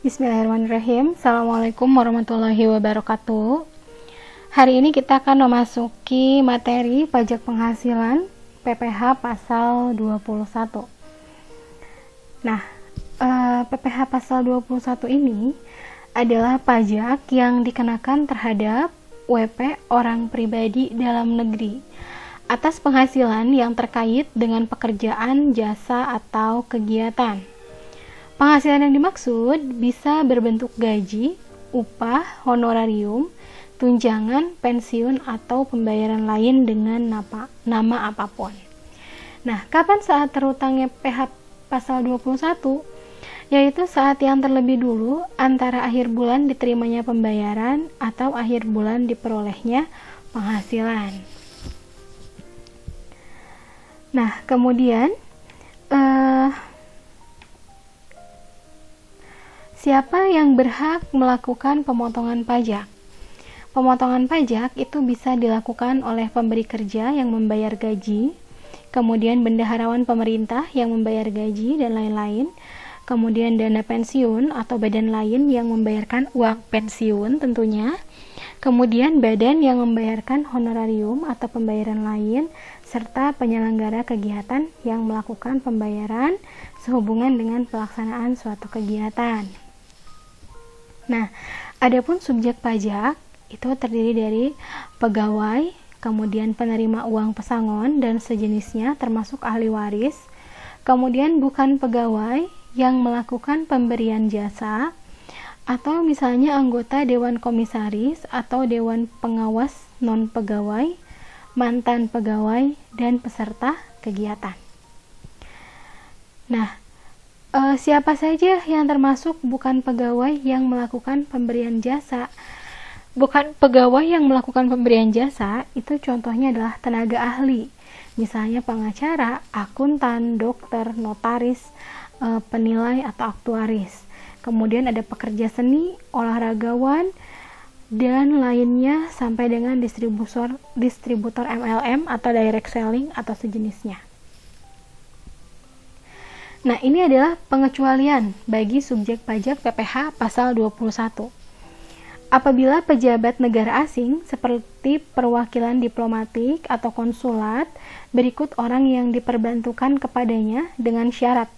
Bismillahirrahmanirrahim. Assalamualaikum warahmatullahi wabarakatuh. Hari ini kita akan memasuki materi pajak penghasilan PPh pasal 21. Nah, PPh pasal 21 ini adalah pajak yang dikenakan terhadap WP orang pribadi dalam negeri atas penghasilan yang terkait dengan pekerjaan, jasa, atau kegiatan. Penghasilan yang dimaksud bisa berbentuk gaji, upah, honorarium, tunjangan, pensiun, atau pembayaran lain dengan nama apapun. Nah, kapan saat terutangnya PH pasal 21? Yaitu saat yang terlebih dulu antara akhir bulan diterimanya pembayaran atau akhir bulan diperolehnya penghasilan. Nah, kemudian siapa yang berhak melakukan pemotongan pajak? Pemotongan pajak itu bisa dilakukan oleh pemberi kerja yang membayar gaji, kemudian bendaharawan pemerintah yang membayar gaji dan lain-lain, kemudian dana pensiun atau badan lain yang membayarkan uang pensiun tentunya, kemudian badan yang membayarkan honorarium atau pembayaran lain, serta penyelenggara kegiatan yang melakukan pembayaran sehubungan dengan pelaksanaan suatu kegiatan. Nah, adapun subjek pajak itu terdiri dari pegawai, kemudian penerima uang pesangon dan sejenisnya termasuk ahli waris, kemudian bukan pegawai yang melakukan pemberian jasa, atau misalnya anggota dewan komisaris atau dewan pengawas non-pegawai, mantan pegawai, dan peserta kegiatan. Nah, siapa saja yang termasuk bukan pegawai yang melakukan pemberian jasa? Bukan pegawai yang melakukan pemberian jasa itu contohnya adalah tenaga ahli, misalnya pengacara, akuntan, dokter, notaris, penilai atau aktuaris. Kemudian ada pekerja seni, olahragawan, dan lainnya sampai dengan distributor MLM atau direct selling atau sejenisnya. Nah, ini adalah pengecualian bagi subjek pajak PPh pasal 21. Apabila pejabat negara asing seperti perwakilan diplomatik atau konsulat berikut orang yang diperbantukan kepadanya dengan syarat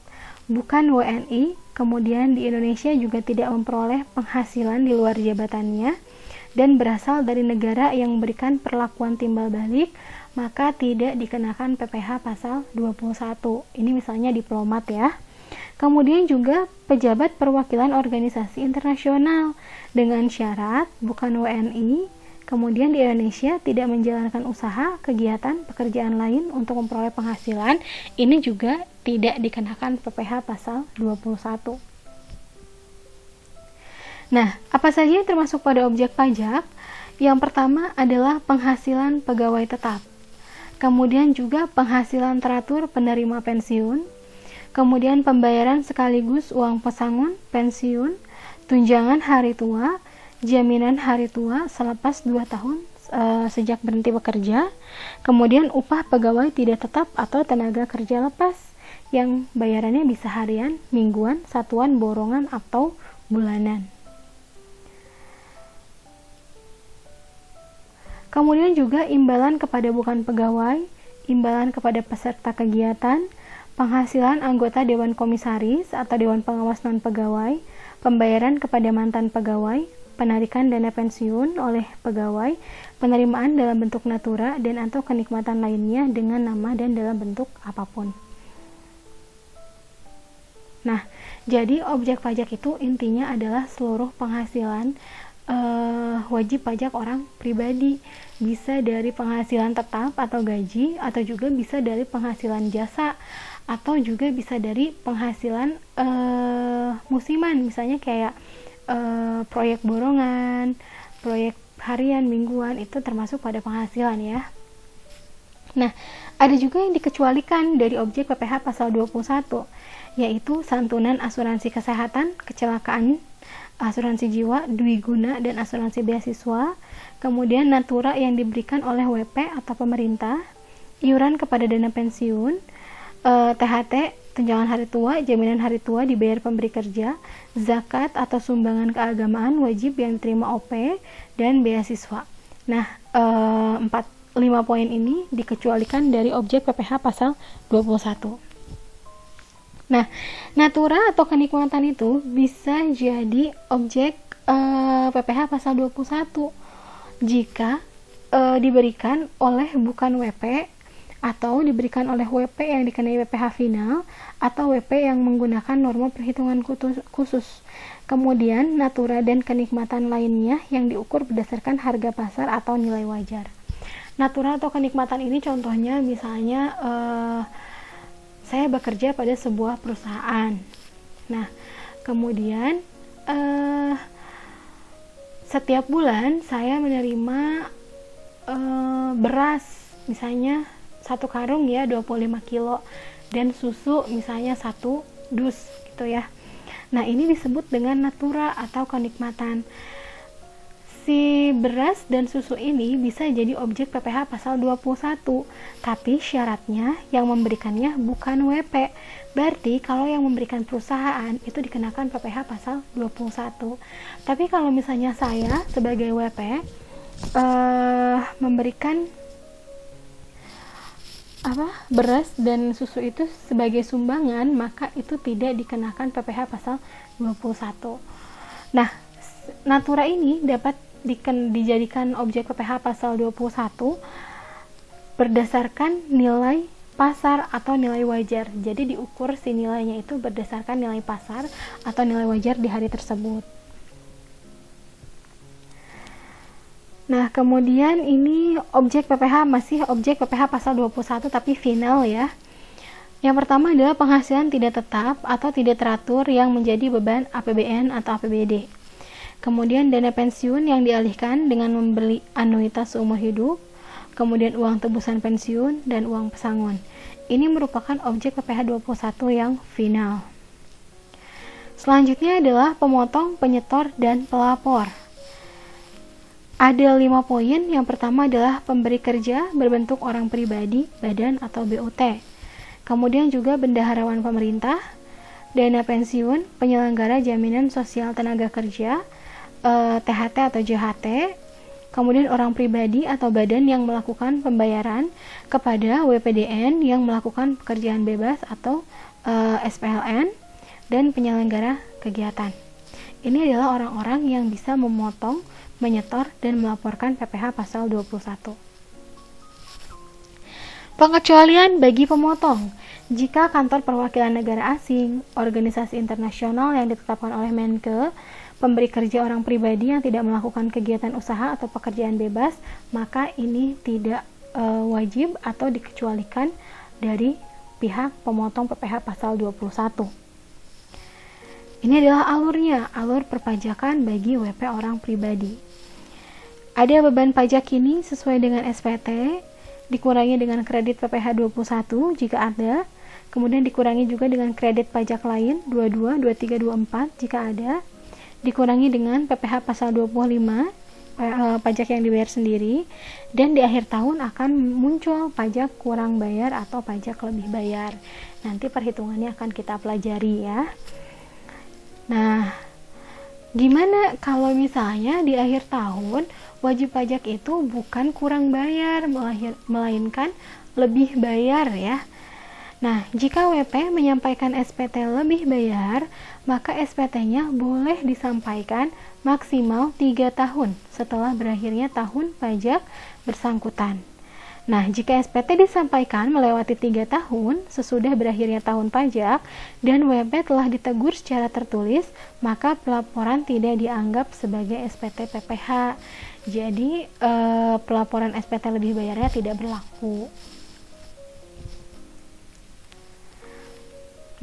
bukan WNI, kemudian di Indonesia juga tidak memperoleh penghasilan di luar jabatannya dan berasal dari negara yang memberikan perlakuan timbal balik, maka tidak dikenakan PPh pasal 21. Ini misalnya diplomat ya. Kemudian juga pejabat perwakilan organisasi internasional dengan syarat bukan WNI, kemudian di Indonesia tidak menjalankan usaha, kegiatan, pekerjaan lain untuk memperoleh penghasilan, ini juga tidak dikenakan PPh pasal 21. Nah, apa saja yang termasuk pada objek pajak? Yang pertama adalah penghasilan pegawai tetap. Kemudian juga penghasilan teratur penerima pensiun. Kemudian pembayaran sekaligus uang pesangon, pensiun, tunjangan hari tua, jaminan hari tua selepas 2 tahun sejak berhenti bekerja. Kemudian upah pegawai tidak tetap atau tenaga kerja lepas yang bayarannya bisa harian, mingguan, satuan, borongan, atau bulanan. Kemudian juga imbalan kepada bukan pegawai, imbalan kepada peserta kegiatan, penghasilan anggota dewan komisaris atau dewan pengawas non-pegawai, pembayaran kepada mantan pegawai, penarikan dana pensiun oleh pegawai, penerimaan dalam bentuk natura dan atau kenikmatan lainnya dengan nama dan dalam bentuk apapun. Nah, jadi objek pajak itu intinya adalah seluruh penghasilan wajib pajak orang pribadi, bisa dari penghasilan tetap atau gaji, atau juga bisa dari penghasilan jasa, atau juga bisa dari penghasilan musiman, misalnya kayak proyek borongan, proyek harian, mingguan, itu termasuk pada penghasilan ya. Nah, ada juga yang dikecualikan dari objek PPh pasal 21, yaitu santunan asuransi kesehatan, kecelakaan, asuransi jiwa, dwiguna, dan asuransi beasiswa, kemudian natura yang diberikan oleh WP atau pemerintah, iuran kepada dana pensiun, THT tunjangan hari tua, jaminan hari tua dibayar pemberi kerja, zakat atau sumbangan keagamaan wajib yang diterima OP, dan beasiswa. Nah, 5 poin ini dikecualikan dari objek PPh pasal 21. Nah, natura atau kenikmatan itu bisa jadi objek PPh pasal 21 jika diberikan oleh bukan WP atau diberikan oleh WP yang dikenai PPh final atau WP yang menggunakan norma perhitungan khusus. Kemudian natura dan kenikmatan lainnya yang diukur berdasarkan harga pasar atau nilai wajar. Natura atau kenikmatan ini contohnya misalnya saya bekerja pada sebuah perusahaan. Nah, kemudian setiap bulan saya menerima beras misalnya 1 karung ya 25 kilo dan susu misalnya 1 dus gitu ya. Nah, ini disebut dengan natura atau kenikmatan. Si beras dan susu ini bisa jadi objek PPh pasal 21, tapi syaratnya yang memberikannya bukan WP. Berarti kalau yang memberikan perusahaan itu dikenakan PPh pasal 21. Tapi kalau misalnya saya sebagai WP memberikan beras dan susu itu sebagai sumbangan, maka itu tidak dikenakan PPh pasal 21. Nah, natura ini dapat dijadikan objek PPh pasal 21 berdasarkan nilai pasar atau nilai wajar. Jadi diukur si nilainya itu berdasarkan nilai pasar atau nilai wajar di hari tersebut. Nah, kemudian ini objek PPh masih objek PPh pasal 21 tapi final ya. Yang pertama adalah penghasilan tidak tetap atau tidak teratur yang menjadi beban APBN atau APBD. Kemudian dana pensiun yang dialihkan dengan membeli anuitas seumur hidup, kemudian uang tebusan pensiun dan uang pesangon. Ini merupakan objek PPh 21 yang final. Selanjutnya adalah pemotong, penyetor, dan pelapor. Ada 5 poin. Yang pertama adalah pemberi kerja berbentuk orang pribadi, badan atau BUT. Kemudian juga bendaharawan pemerintah, dana pensiun, penyelenggara jaminan sosial tenaga kerja, THT atau JHT, kemudian orang pribadi atau badan yang melakukan pembayaran kepada WPDN yang melakukan pekerjaan bebas atau SPLN, dan penyelenggara kegiatan. Ini adalah orang-orang yang bisa memotong, menyetor, dan melaporkan PPh pasal 21. Pengecualian bagi pemotong. Jika kantor perwakilan negara asing, organisasi internasional yang ditetapkan oleh Menke, pemberi kerja orang pribadi yang tidak melakukan kegiatan usaha atau pekerjaan bebas, maka ini tidak wajib atau dikecualikan dari pihak pemotong PPh pasal 21. Ini adalah alurnya, alur perpajakan bagi WP orang pribadi. Ada beban pajak ini sesuai dengan SPT, dikurangi dengan kredit PPh 21 jika ada, kemudian dikurangi juga dengan kredit pajak lain 22, 23, 24 jika ada, dikurangi dengan PPh pasal 25 pajak yang dibayar sendiri, dan di akhir tahun akan muncul pajak kurang bayar atau pajak lebih bayar. Nanti perhitungannya akan kita pelajari ya. Nah, gimana kalau misalnya di akhir tahun wajib pajak itu bukan kurang bayar, melainkan lebih bayar ya. Nah, jika WP menyampaikan SPT lebih bayar, maka SPT-nya boleh disampaikan maksimal 3 tahun setelah berakhirnya tahun pajak bersangkutan. Nah, jika SPT disampaikan melewati 3 tahun sesudah berakhirnya tahun pajak dan WP telah ditegur secara tertulis, maka pelaporan tidak dianggap sebagai SPT PPh. Jadi, pelaporan SPT lebih bayarnya tidak berlaku.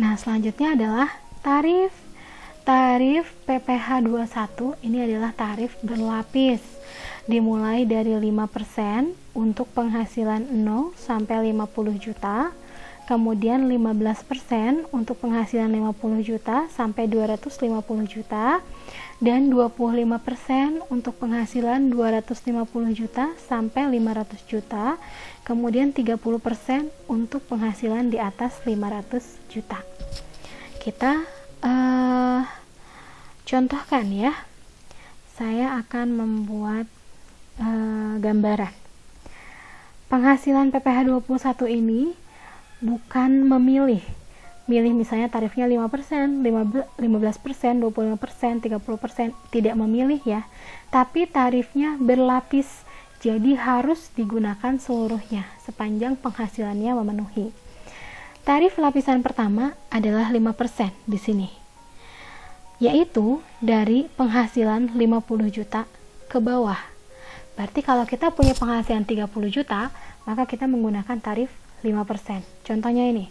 Nah, selanjutnya adalah tarif. Tarif PPh 21 ini adalah tarif berlapis. Dimulai dari 5% untuk penghasilan 0 sampai 50 juta. kemudian 15% untuk penghasilan 50 juta sampai 250 juta, dan 25% untuk penghasilan 250 juta sampai 500 juta, kemudian 30% untuk penghasilan di atas 500 juta. Kita contohkan ya. Saya akan membuat gambaran. Penghasilan PPh 21 ini bukan milih misalnya tarifnya 5%, 15%, 25%, 30%, tidak memilih ya, tapi tarifnya berlapis, jadi harus digunakan seluruhnya sepanjang penghasilannya memenuhi. Tarif lapisan pertama adalah 5% di sini, yaitu dari penghasilan 50 juta ke bawah. Berarti kalau kita punya penghasilan 30 juta, maka kita menggunakan tarif 5%. Contohnya ini.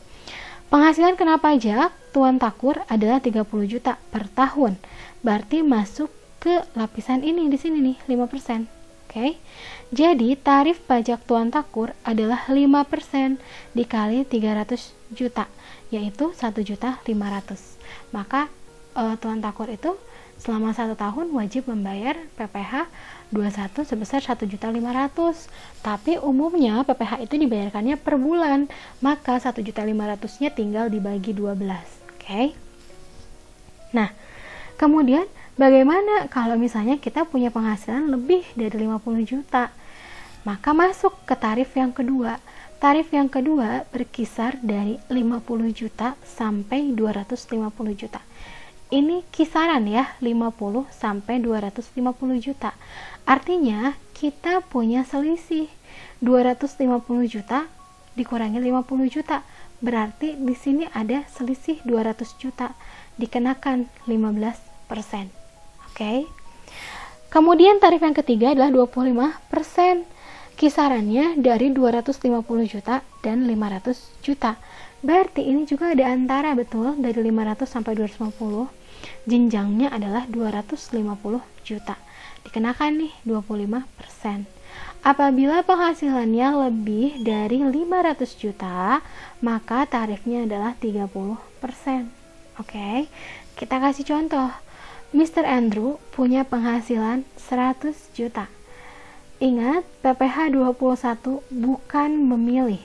Penghasilan kena pajak Tuan Takur adalah 30 juta per tahun. Berarti masuk ke lapisan ini di sini nih, 5%. Oke. Jadi tarif pajak Tuan Takur adalah 5% dikali 300 juta, yaitu 1.500.000. Maka Tuan Takur itu selama 1 tahun wajib membayar PPh 21 sebesar 1.500.000. Tapi umumnya PPh itu dibayarkannya per bulan, maka 1.500.000-nya tinggal dibagi 12. Oke. Nah, kemudian bagaimana kalau misalnya kita punya penghasilan lebih dari 50 juta? Maka masuk ke tarif yang kedua. Tarif yang kedua berkisar dari 50 juta sampai 250 juta. Ini kisaran ya, 50 sampai 250 juta. Artinya kita punya selisih 250 juta dikurangi 50 juta. Berarti di sini ada selisih 200 juta dikenakan 15%. Oke. Kemudian tarif yang ketiga adalah 25%. Kisarannya dari 250 juta dan 500 juta. Berarti ini juga ada antara, betul, dari 500 sampai 250. Jenjangnya adalah 250 juta. Dikenakan nih 25%. Apabila penghasilannya lebih dari 500 juta, maka tarifnya adalah 30%. Oke, kita kasih contoh. Mr. Andrew punya penghasilan 100 juta. Ingat, PPh 21 bukan memilih.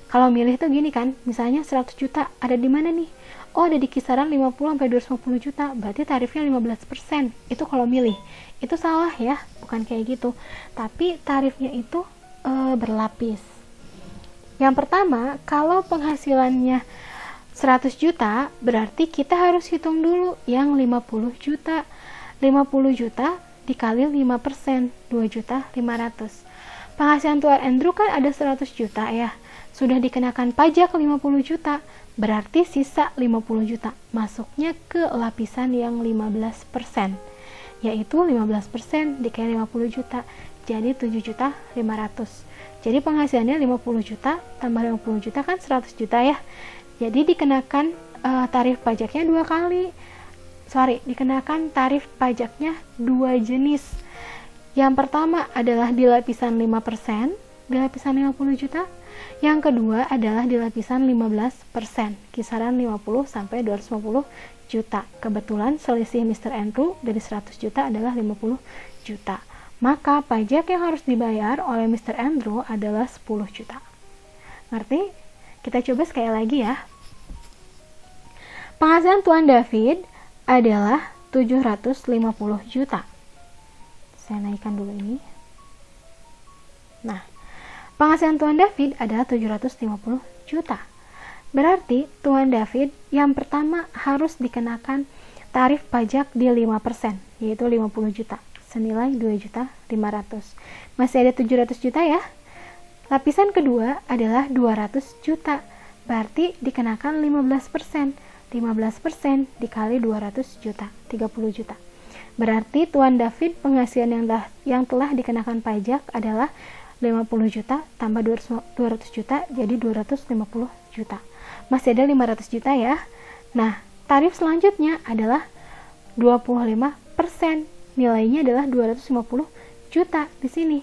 Kalau milih tuh gini kan, misalnya 100 juta ada di mana nih? Oh, ada di kisaran 50 sampai 250 juta, berarti tarifnya 15%. Itu kalau milih. Itu salah ya, bukan kayak gitu. Tapi tarifnya itu berlapis. Yang pertama, kalau penghasilannya 100 juta, berarti kita harus hitung dulu yang 50 juta. 50 juta dikali 5%, 2.500.000. Penghasilan Tuan Andrew kan ada 100 juta ya. Sudah dikenakan pajak 50 juta, berarti sisa 50 juta. Masuknya ke lapisan yang 15%, yaitu 15% dikali 50 juta, jadi 7.500.000. Jadi penghasilannya 50 juta, tambah 50 juta kan 100 juta ya. Jadi dikenakan tarif pajaknya dikenakan tarif pajaknya 2 jenis. Yang pertama adalah di lapisan 5%, di lapisan 50 juta. Yang kedua adalah di lapisan 15%, kisaran 50 sampai 250 juta. Kebetulan selisih Mr. Andrew dari 100 juta adalah 50 juta. Maka pajak yang harus dibayar oleh Mr. Andrew adalah 10 juta. Ngerti? Kita coba sekali lagi ya. Penghasilan Tuan David adalah 750 juta. Saya naikkan dulu ini. Nah, penghasilan Tuan David adalah 750 juta. Berarti Tuan David yang pertama harus dikenakan tarif pajak di 5%, yaitu 50 juta, senilai 2.500.000. Masih ada 700 juta ya. Lapisan kedua adalah 200 juta. Berarti dikenakan 15%. 15% dikali 200 juta, 30 juta. Berarti Tuan David penghasilan yang telah dikenakan pajak adalah 50 juta tambah 200 juta, jadi 250 juta. Masih ada 500 juta ya. Nah, tarif selanjutnya adalah 25%. Nilainya adalah 250 juta di sini.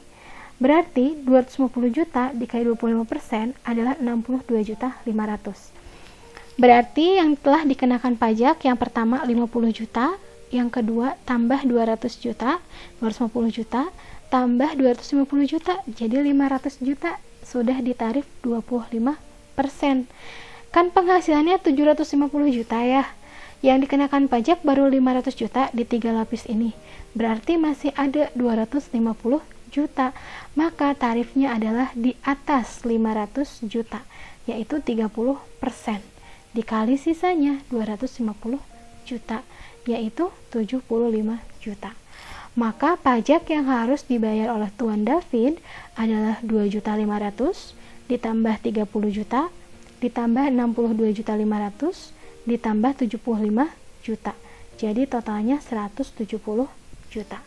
Berarti 250 juta dikali 25% adalah 62.500.000. Berarti yang telah dikenakan pajak yang pertama 50 juta, yang kedua tambah 200 juta, 250 juta, tambah 250 juta, jadi 500 juta sudah ditarif 25%. Kan penghasilannya 750 juta ya. Yang dikenakan pajak baru 500 juta di 3 lapis ini. Berarti masih ada 250 juta. Maka tarifnya adalah di atas 500 juta, yaitu 30%. Dikali sisanya 250 juta, yaitu 75 juta. Maka pajak yang harus dibayar oleh Tuan David adalah 2.500.000 ditambah 30 juta ditambah 62.500.000 ditambah 75 juta. Jadi totalnya 170 juta.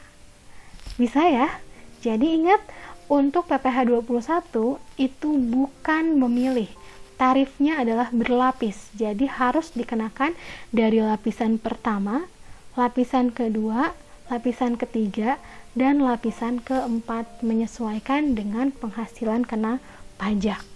Bisa ya? Jadi ingat, untuk PPh 21 itu bukan memilih. Tarifnya adalah berlapis. Jadi harus dikenakan dari lapisan pertama, lapisan kedua, lapisan ketiga, dan lapisan keempat, menyesuaikan dengan penghasilan kena pajak.